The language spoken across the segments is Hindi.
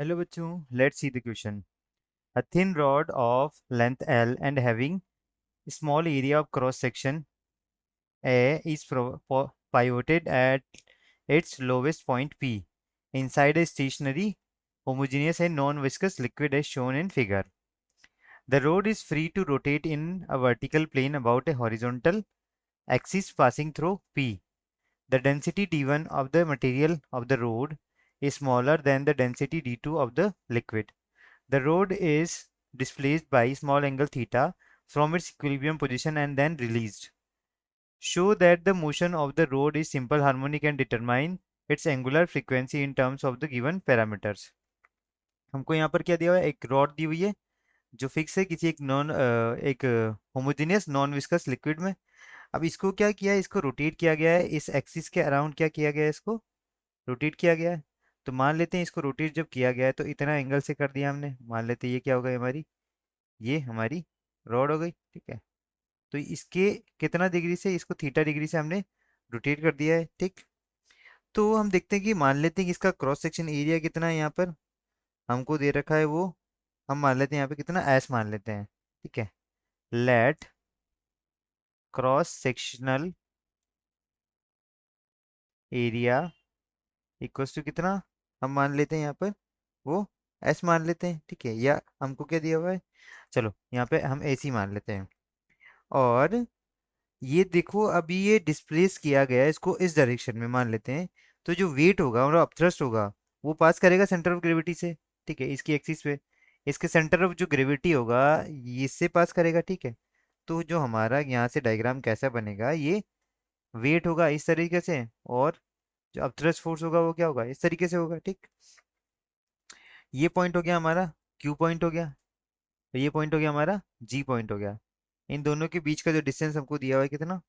Hello बच्चों, let's see the question. A thin rod of length L and having small area of cross section A is pivoted at its lowest point P inside a stationary, homogeneous and non-viscous liquid as shown in figure. The rod is free to rotate in a vertical plane about a horizontal axis passing through P. The density d1 of the material of the rod is smaller than the density d2 of the liquid. The rod is displaced by small angle theta from its equilibrium position and then released. Show that the motion of the rod is simple harmonic and determine its angular frequency in terms of the given parameters. हमको यहाँ पर क्या दिया हुआ है, एक रॉड दी हुई है जो फिक्स है किसी एक होमोजेनियस नॉन विस्कस लिक्विड में. अब इसको क्या किया है, इसको रोटेट किया गया है, इस एक्सिस के अराउंड क्या किया गया है, इसको रोटेट किया गया है. तो मान लेते हैं इसको रोटेट जब किया गया है तो इतना एंगल से कर दिया हमने. मान लेते हैं ये क्या होगा, ये हमारी रॉड हो गई. ठीक है, तो इसके कितना डिग्री से, इसको थीटा डिग्री से हमने रोटेट कर दिया है. ठीक, तो हम देखते हैं कि मान लेते हैं कि इसका क्रॉस सेक्शन एरिया कितना है. यहाँ पर हमको दे रखा है वो, हम मान लेते हैं यहाँ पे कितना एस मान लेते हैं. ठीक है, let cross sectional area equals to कितना, हम मान लेते हैं यहाँ पर वो एस मान लेते हैं. ठीक है, या हमको क्या दिया हुआ है, चलो यहाँ पे हम एसी मान लेते हैं. और ये देखो अभी ये डिस्प्लेस किया गया है, इसको इस डायरेक्शन में मान लेते हैं. तो जो वेट होगा और अपथ्रस्ट होगा वो पास करेगा सेंटर ऑफ ग्रेविटी से. ठीक है, इसकी एक्सिस पे इसके सेंटर ऑफ जो ग्रेविटी होगा ये इससे पास करेगा. ठीक है, तो जो हमारा यहाँ से डायग्राम कैसा बनेगा, ये वेट होगा इस तरीके से और जो अपथ्रस्ट फोर्स होगा वो क्या होगा, इस तरीके से होगा. ठीक, ये पॉइंट हो गया हमारा क्यू पॉइंट हो गया, तो ये पॉइंट हो गया हमारा जी पॉइंट हो गया. इन दोनों के बीच का जो डिस्टेंस हमको दिया हुआ है कितना,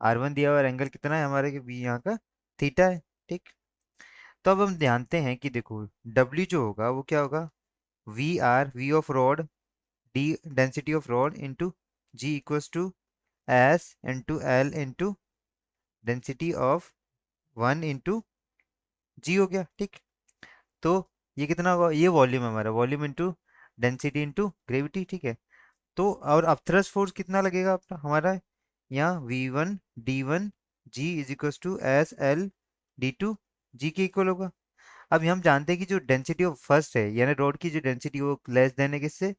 R1 दिया हुआ है, एंगल कितना है हमारे के बी यहाँ का, थीटा है. ठीक, तो अब हम जानते हैं कि देखो W जो होगा वो क्या होगा, V of rod, D density of rod into G equals to S into L into density of 1 into G हो गया. ठीक, तो ये कितना होगा, ये वॉल्यूम है हमारा, volume into density into gravity. ठीक है, तो और अब थ्रस्ट फोर्स कितना लगेगा अपना हमारा, यहाँ V1 D1 G is equal to S L D2 G के इक्वल होगा. अब हम जानते हैं कि जो डेंसिटी ऑफ फर्स्ट है यानी रॉड की जो डेंसिटी वो लेस देन है किससे,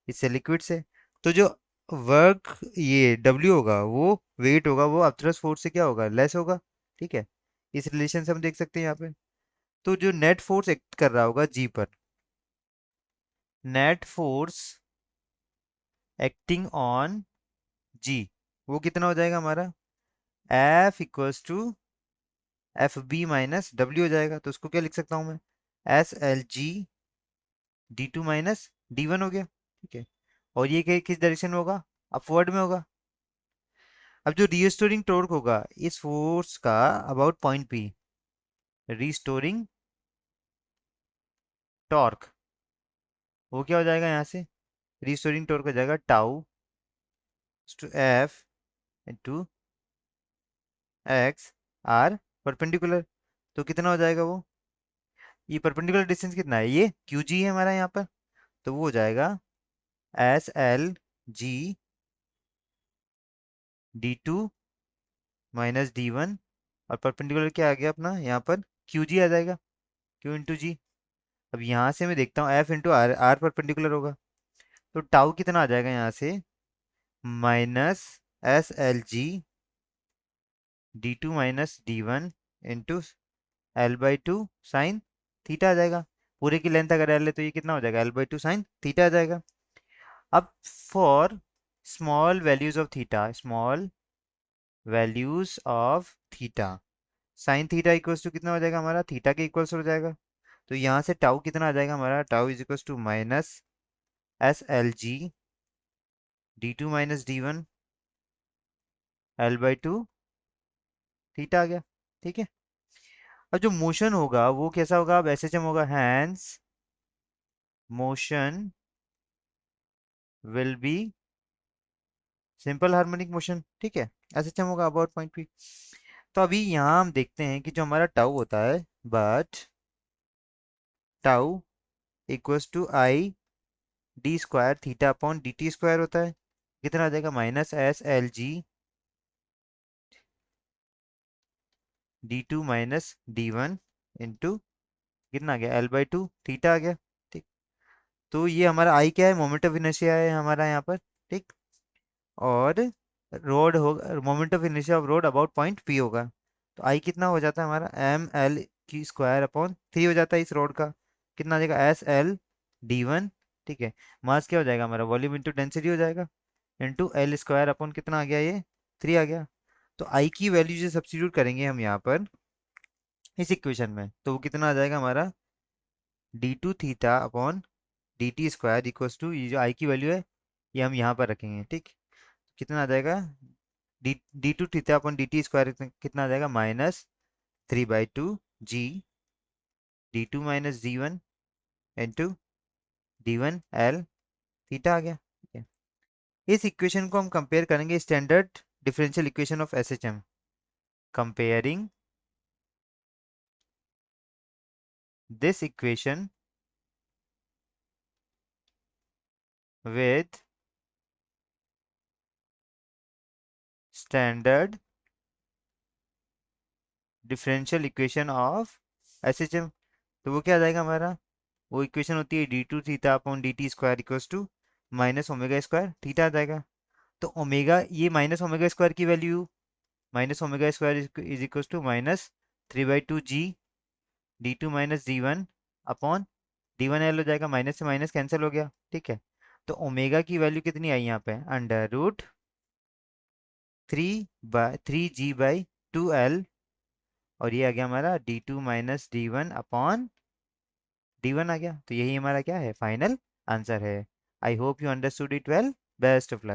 इससे लिक्विड से. तो जो वर्क ये W होगा वो वेट होगा वो अपथ्रस्ट फोर्स से क्या होगा, लेस होगा. ठीक है, इस रिलेशन से हम देख सकते हैं यहाँ पे. तो जो नेट फोर्स एक्ट कर रहा होगा G पर, net force acting on G, वो कितना हो जाएगा हमारा, F equals to F B minus W हो जाएगा. तो उसको क्या लिख सकता हूँ मैं, S L G D two minus D one हो गया. ठीक है, और ये किस डायरेक्शन में होगा, अपवर्ड में होगा. अब जो रीस्टोरिंग टॉर्क होगा इस फोर्स का about point P, restoring torque वो क्या हो जाएगा, यहाँ से रीस्टोरिंग टॉर्क हो जाएगा tau to F into X R perpendicular. तो कितना हो जाएगा वो, ये परपेंडिकुलर डिस्टेंस कितना है, ये क्यू जी है हमारा यहाँ पर, तो वो हो जाएगा S L G D two minus D one, और परपेंडिकुलर क्या आ गया अपना यहाँ पर, क्यू जी आ जाएगा, क्यू इंटू जी. अब यहाँ से मैं देखता हूँ F into R, R perpendicular होगा, तो टाउ कितना आ जाएगा यहाँ से, minus S L G D two minus D one into L by two sine theta आ जाएगा. पूरे की लेंथ अगर एल है तो ये कितना हो जाएगा, L by two sine theta आ जाएगा. अब for small values of theta, small values of theta, sine theta equals to कितना हो जाएगा हमारा, थीटा के इक्वल्स हो जाएगा. तो यहाँ से टाउ कितना आ जाएगा हमारा, tau is equals to minus S L G D two minus D one L by two theta आ गया. ठीक है, अब जो मोशन होगा वो कैसा होगा, अब एस एच एम होगा, hence motion will be simple harmonic motion. ठीक है, एस एच एम होगा अबाउट पॉइंट पी. तो अभी यहाँ हम देखते हैं कि जो हमारा टाउ होता है, but tau equals to I D square theta upon D T square होता है। कितना आ जाएगा? Minus S L G D two minus D one into कितना आ गया? एल बाई टू थीटा आ गया। ठीक। तो ये हमारा आई क्या है? मोमेंट ऑफ इनर्शिया है हमारा यहाँ पर। ठीक। और रोड होगा, moment of inertia of road about point P होगा। तो आई कितना हो जाता है हमारा? एम एल की स्क्वायर अपॉन थ्री हो जाता है इस रोड का। कितना आ जाएगा? S L D one. ठीक है। मास क्या हो जाएगा हमारा? वॉल्यूम इंटू डेंसिटी हो जाएगा, इंटू एल स्क्वायर अपॉन कितना आ गया? ये थ्री आ गया। तो आई की वैल्यू जो सब्स्टिट्यूट करेंगे हम यहाँ पर इस इक्वेशन में, तो वो कितना आ जाएगा हमारा? D two theta upon D T square equals to, ये जो आई की वैल्यू है ये हम यहाँ पर रखेंगे। ठीक। कितना आ जाएगा? D D two theta upon D T square कितना आ जाएगा? Minus three by two G D two minus D one into D one L theta आ गया। ठीक है। इस इक्वेशन को हम कंपेयर करेंगे standard differential equation of S H M. Comparing this equation with standard differential equation of S H M. तो वो क्या आ जाएगा हमारा? वो इक्वेशन होती है D two theta upon D T square equals to minus omega square theta आ जाएगा। तो ओमेगा, ये माइनस ओमेगा स्क्वायर की value, minus omega square is equals to minus three by two G D two minus D one upon D one L हो जाएगा, माइनस से माइनस कैंसिल हो गया। ठीक है। तो ओमेगा की वैल्यू कितनी आई यहाँ पे? Under root three G by two L, और ये आ गया हमारा D two minus D one upon D one आ गया। तो यही हमारा क्या है? फाइनल आंसर है। I hope you understood it well. Best of luck.